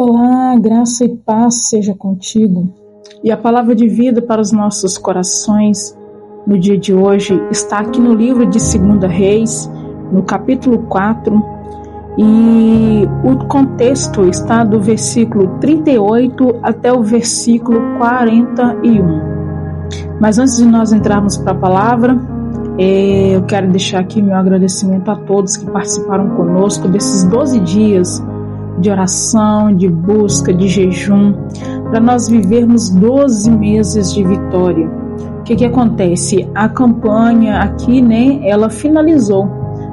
Olá, graça e paz seja contigo. E a palavra de vida para os nossos corações no dia de hoje está aqui no livro de 2 Reis, no capítulo 4, e o contexto está do versículo 38 até o versículo 41. Mas antes de nós entrarmos para a palavra, eu quero deixar aqui meu agradecimento a todos que participaram conosco desses 12 dias de oração, de busca, de jejum, para nós vivermos 12 meses de vitória. O que acontece? A campanha aqui, ela finalizou,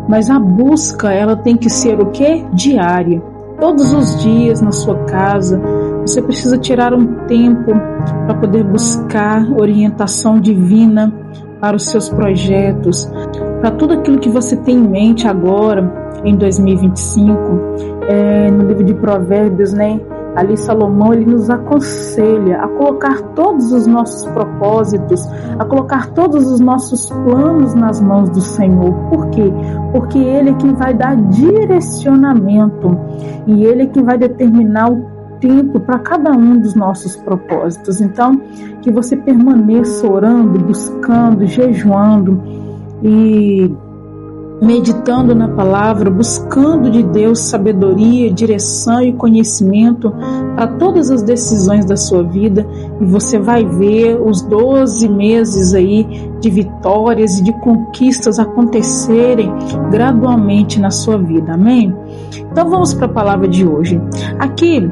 mas a busca, ela tem que ser o quê? Diária. Todos os dias na sua casa, você precisa tirar um tempo para poder buscar orientação divina para os seus projetos, para tudo aquilo que você tem em mente agora, em 2025. No livro de Provérbios, ali Salomão, ele nos aconselha a colocar todos os nossos propósitos, a colocar todos os nossos planos nas mãos do Senhor. Por quê? Porque Ele é quem vai dar direcionamento e Ele é quem vai determinar o tempo para cada um dos nossos propósitos. Então, que você permaneça orando, buscando, jejuando e meditando na palavra, buscando de Deus sabedoria, direção e conhecimento para todas as decisões da sua vida, e você vai ver os 12 meses aí de vitórias e de conquistas acontecerem gradualmente na sua vida, amém? Então vamos para a palavra de hoje. Aqui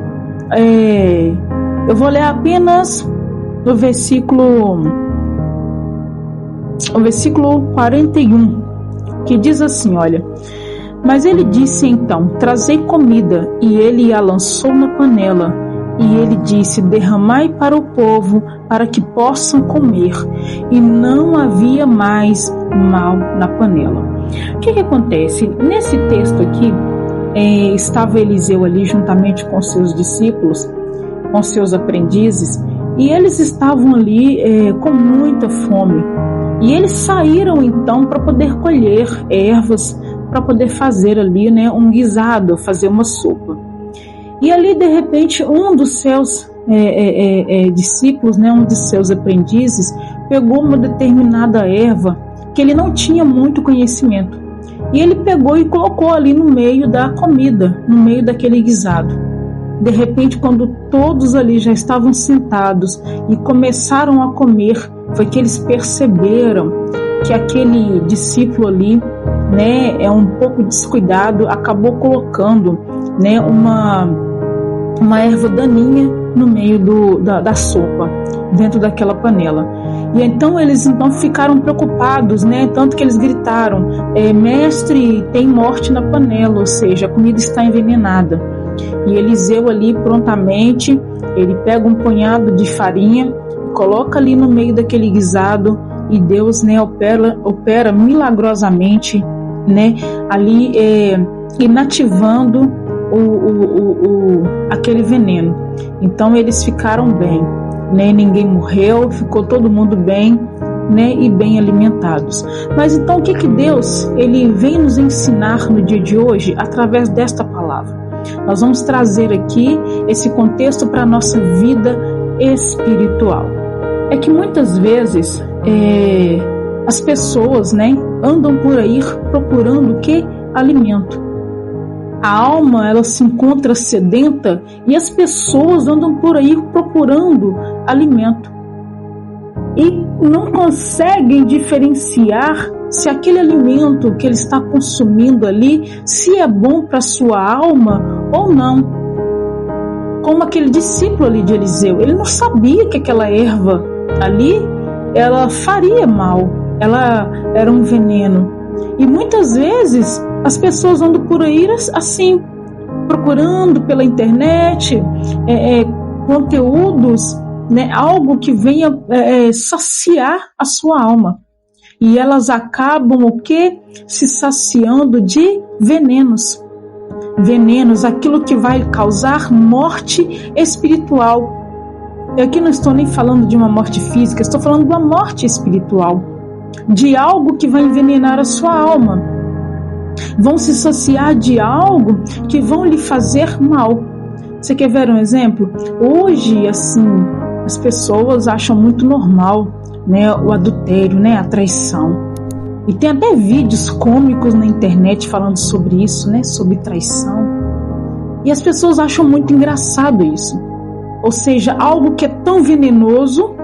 eu vou ler apenas o versículo 41, que diz assim, olha: mas ele disse então, trazei comida, e ele a lançou na panela, e ele disse, derramai para o povo, para que possam comer, e não havia mais mal na panela. O que acontece? Nesse texto aqui, estava Eliseu ali juntamente com seus discípulos, com seus aprendizes, e eles estavam ali com muita fome. E eles saíram então para poder colher ervas, para poder fazer ali um guisado, fazer uma sopa. E ali de repente um dos seus discípulos, um dos seus aprendizes, pegou uma determinada erva que ele não tinha muito conhecimento. E ele pegou e colocou ali no meio da comida, no meio daquele guisado. De repente, quando todos ali já estavam sentados e começaram a comer, foi que eles perceberam que aquele discípulo ali, um pouco descuidado, acabou colocando, uma erva daninha no meio da sopa, dentro daquela panela. E então eles ficaram preocupados, tanto que eles gritaram, mestre, tem morte na panela, ou seja, a comida está envenenada. E Eliseu ali prontamente, ele pega um punhado de farinha, coloca ali no meio daquele guisado, e Deus opera milagrosamente, ali inativando aquele veneno. Então eles ficaram bem, ninguém morreu, ficou todo mundo bem, e bem alimentados. Mas então o que Deus ele vem nos ensinar no dia de hoje através desta palavra? Nós vamos trazer aqui esse contexto para a nossa vida espiritual. É que muitas vezes as pessoas andam por aí procurando o que? Alimento. A alma ela se encontra sedenta e as pessoas andam por aí procurando alimento. E não conseguem diferenciar se aquele alimento que ele está consumindo ali, se é bom para a sua alma ou não. Como aquele discípulo ali de Eliseu, ele não sabia que aquela erva ali, ela faria mal, ela era um veneno. E muitas vezes as pessoas andam por aí assim, procurando pela internet conteúdos, algo que venha saciar a sua alma. E elas acabam o quê? Se saciando de venenos. Venenos, aquilo que vai causar morte espiritual. Eu aqui não estou nem falando de uma morte física, estou falando de uma morte espiritual. De algo que vai envenenar a sua alma. Vão se saciar de algo que vão lhe fazer mal. Você quer ver um exemplo? Hoje, assim, as pessoas acham muito normal, né, o adultério, né, a traição. E tem até vídeos cômicos na internet falando sobre isso, né, sobre traição. E as pessoas acham muito engraçado isso. Ou seja, algo que é tão venenoso,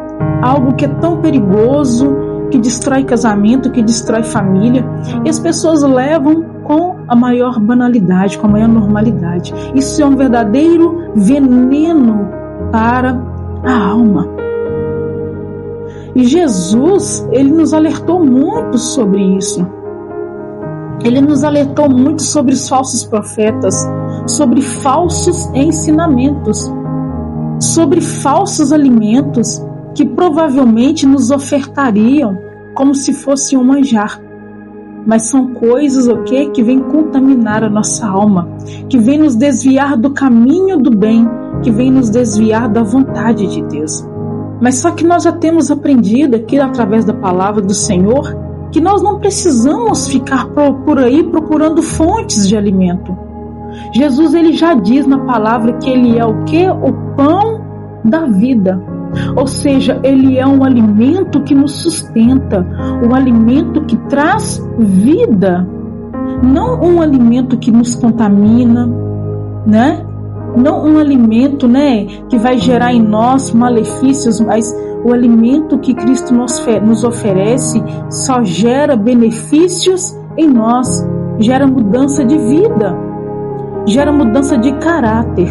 algo que é tão perigoso, que destrói casamento, que destrói família, e as pessoas levam com a maior banalidade, com a maior normalidade. Isso é um verdadeiro veneno para a alma. E Jesus, ele nos alertou muito sobre isso. Ele nos alertou muito sobre os falsos profetas, sobre falsos ensinamentos, sobre falsos alimentos que provavelmente nos ofertariam como se fosse um manjar. Mas são coisas, que vêm contaminar a nossa alma, que vêm nos desviar do caminho do bem, que vêm nos desviar da vontade de Deus. Mas só que nós já temos aprendido aqui através da palavra do Senhor que nós não precisamos ficar por aí procurando fontes de alimento. Jesus, ele já diz na palavra que ele é o quê? O pão da vida. Ou seja, ele é um alimento que nos sustenta, um alimento que traz vida, não um alimento que nos contamina, né? Não um alimento, né, que vai gerar em nós malefícios, mas o alimento que Cristo nos oferece só gera benefícios em nós, gera mudança de vida, gera mudança de caráter.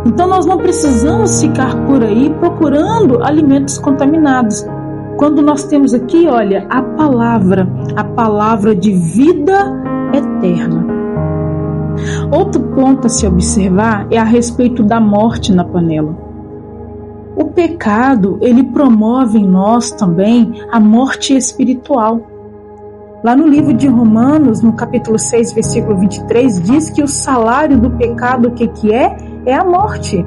Então nós não precisamos ficar por aí procurando alimentos contaminados. Quando nós temos aqui, olha, a palavra de vida eterna. Outro ponto a se observar é a respeito da morte na panela. O pecado, ele promove em nós também a morte espiritual. Lá no livro de Romanos, no capítulo 6, versículo 23, diz que o salário do pecado, o que é? É a morte.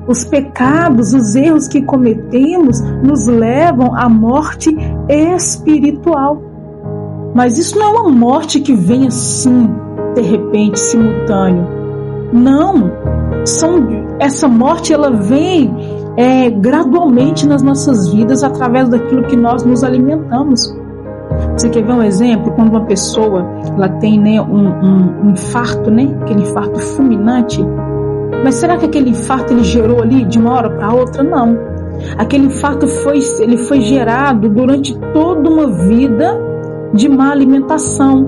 Os pecados, os erros que cometemos nos levam à morte espiritual. Mas isso não é uma morte que vem assim, de repente, simultâneo. Não. Essa morte, ela vem gradualmente nas nossas vidas através daquilo que nós nos alimentamos. Você quer ver um exemplo? Quando uma pessoa ela tem, né, um infarto, né, aquele infarto fulminante, mas será que aquele infarto ele gerou ali de uma hora para outra? Não. Aquele infarto foi gerado durante toda uma vida de má alimentação,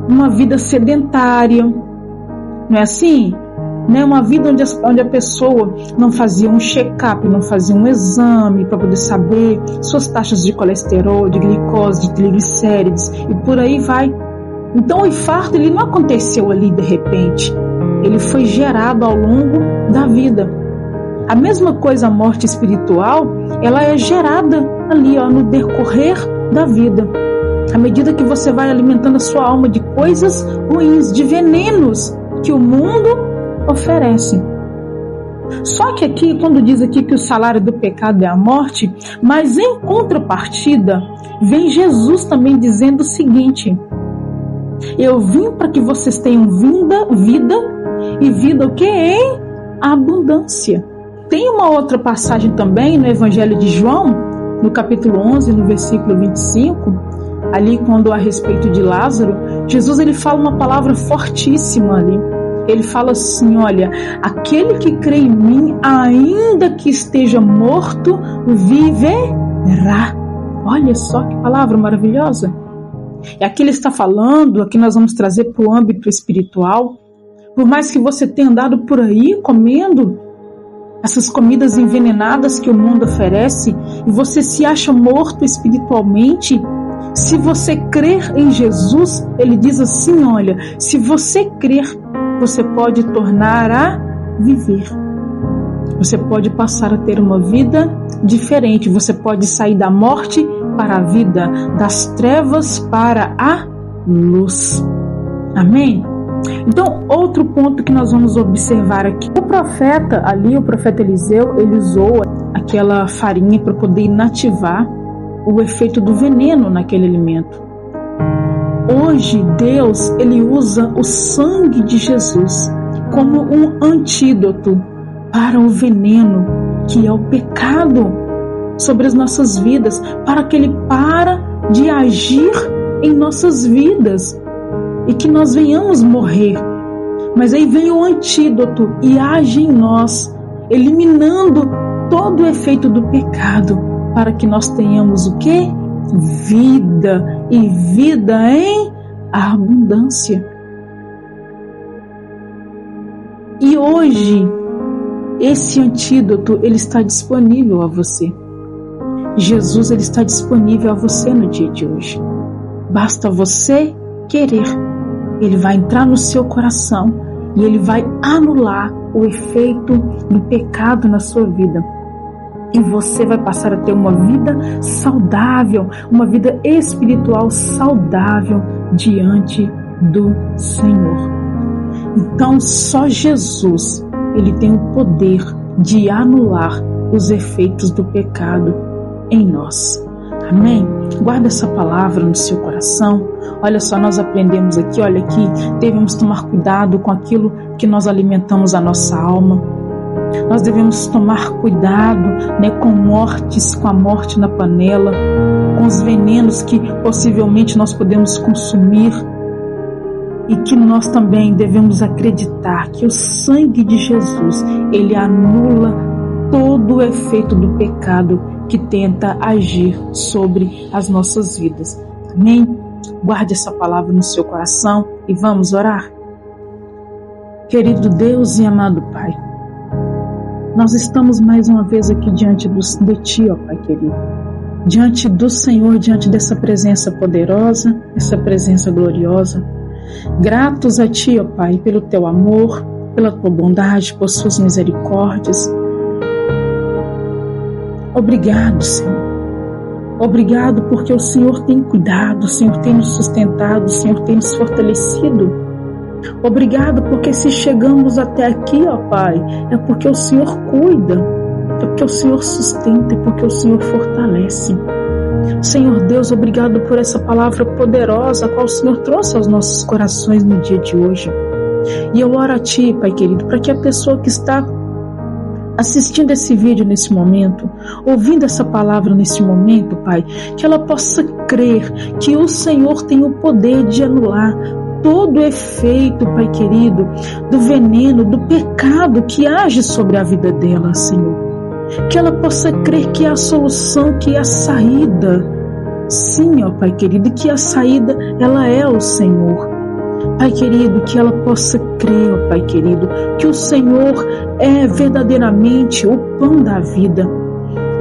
uma vida sedentária, não é assim? Né? Uma vida onde a pessoa não fazia um check-up, não fazia um exame para poder saber suas taxas de colesterol, de glicose, de triglicérides e por aí vai. Então o infarto ele não aconteceu ali de repente, ele foi gerado ao longo da vida. A mesma coisa, a morte espiritual, ela é gerada ali, no decorrer da vida. À medida que você vai alimentando a sua alma de coisas ruins, de venenos que o mundo oferece. Só que aqui, quando diz aqui que o salário do pecado é a morte, mas em contrapartida, vem Jesus também dizendo o seguinte: eu vim para que vocês tenham vida e vida o que? Em abundância. Tem uma outra passagem também no Evangelho de João, no capítulo 11, no versículo 25, ali quando a respeito de Lázaro, Jesus ele fala uma palavra fortíssima ali. Ele fala assim, olha, aquele que crê em mim, ainda que esteja morto, viverá. Olha só que palavra maravilhosa. E aqui ele está falando, aqui nós vamos trazer para o âmbito espiritual. Por mais que você tenha andado por aí comendo essas comidas envenenadas que o mundo oferece, e você se acha morto espiritualmente, se você crer em Jesus, ele diz assim, olha, se você crer, você pode tornar a viver. Você pode passar a ter uma vida diferente. Você pode sair da morte para a vida, das trevas para a luz. Amém? Então, outro ponto que nós vamos observar aqui. O profeta Eliseu, ele usou aquela farinha para poder inativar o efeito do veneno naquele alimento. Hoje, Deus, ele usa o sangue de Jesus como um antídoto para o veneno que é o pecado sobre as nossas vidas, para que ele pare de agir em nossas vidas e que nós venhamos morrer. Mas aí vem o antídoto e age em nós, eliminando todo o efeito do pecado, para que nós tenhamos o quê? Vida, e vida em abundância. E hoje, esse antídoto, ele está disponível a você. Jesus, ele está disponível a você no dia de hoje. Basta você querer. Ele vai entrar no seu coração e ele vai anular o efeito do pecado na sua vida. E você vai passar a ter uma vida saudável, uma vida espiritual saudável diante do Senhor. Então, só Jesus, ele tem o poder de anular os efeitos do pecado em nós. Amém? Guarda essa palavra no seu coração. Olha só, nós aprendemos aqui, olha aqui, devemos tomar cuidado com aquilo que nós alimentamos a nossa alma. Nós devemos tomar cuidado, com a morte na panela, com os venenos que possivelmente nós podemos consumir, e que nós também devemos acreditar que o sangue de Jesus, ele anula todo o efeito do pecado que tenta agir sobre as nossas vidas. Amém? Guarde essa palavra no seu coração e vamos orar. Querido Deus e amado Pai, nós estamos mais uma vez aqui diante de Ti, ó Pai querido, diante do Senhor, diante dessa presença poderosa, essa presença gloriosa, gratos a Ti, ó Pai, pelo Teu amor, pela Tua bondade, por Suas misericórdias. Obrigado, Senhor. Obrigado porque o Senhor tem cuidado, o Senhor tem nos sustentado, o Senhor tem nos fortalecido. Obrigado porque se chegamos até aqui, ó Pai, é porque o Senhor cuida, é porque o Senhor sustenta, é porque o Senhor fortalece. Senhor Deus, obrigado por essa palavra poderosa a qual o Senhor trouxe aos nossos corações no dia de hoje. E eu oro a Ti, Pai querido, para que a pessoa que está assistindo esse vídeo nesse momento, ouvindo essa palavra nesse momento, Pai, que ela possa crer que o Senhor tem o poder de anular todo o efeito, Pai querido, do veneno, do pecado que age sobre a vida dela, Senhor. Que ela possa crer que é a solução, que é a saída. Sim, ó Pai querido, que a saída, ela é o Senhor. Pai querido, que ela possa crer, ó Pai querido, que o Senhor é verdadeiramente o pão da vida,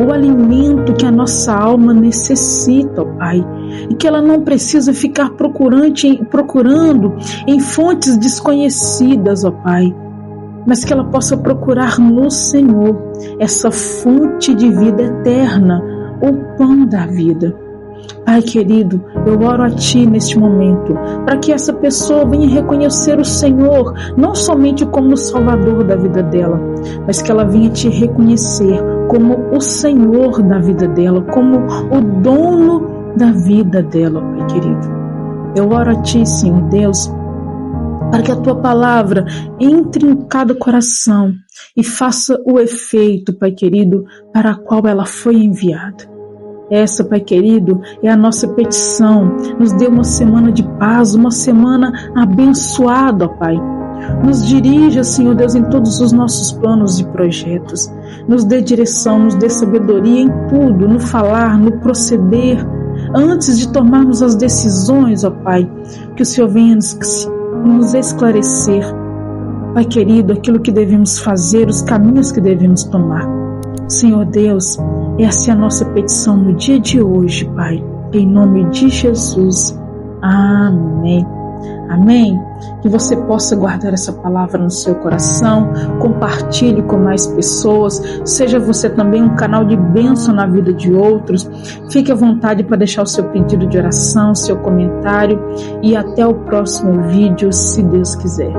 o alimento que a nossa alma necessita, ó Pai, e que ela não precisa ficar procurando em fontes desconhecidas, ó Pai, mas que ela possa procurar no Senhor essa fonte de vida eterna, o pão da vida. Pai querido, eu oro a Ti neste momento, para que essa pessoa venha reconhecer o Senhor, não somente como o Salvador da vida dela, mas que ela venha Te reconhecer como o Senhor da vida dela, como o dono da vida dela, Pai querido. Eu oro a Ti, Senhor Deus, para que a Tua palavra entre em cada coração e faça o efeito, Pai querido, para a qual ela foi enviada. Essa, Pai querido, é a nossa petição. Nos dê uma semana de paz, uma semana abençoada, ó Pai. Nos dirija, Senhor Deus, em todos os nossos planos e projetos. Nos dê direção, nos dê sabedoria em tudo, no falar, no proceder. Antes de tomarmos as decisões, ó Pai, que o Senhor venha nos esclarecer, Pai querido, aquilo que devemos fazer, os caminhos que devemos tomar. Senhor Deus, essa é a nossa petição no dia de hoje, Pai, em nome de Jesus. Amém. Amém. Que você possa guardar essa palavra no seu coração, compartilhe com mais pessoas, seja você também um canal de bênção na vida de outros. Fique à vontade para deixar o seu pedido de oração, seu comentário, e até o próximo vídeo, se Deus quiser.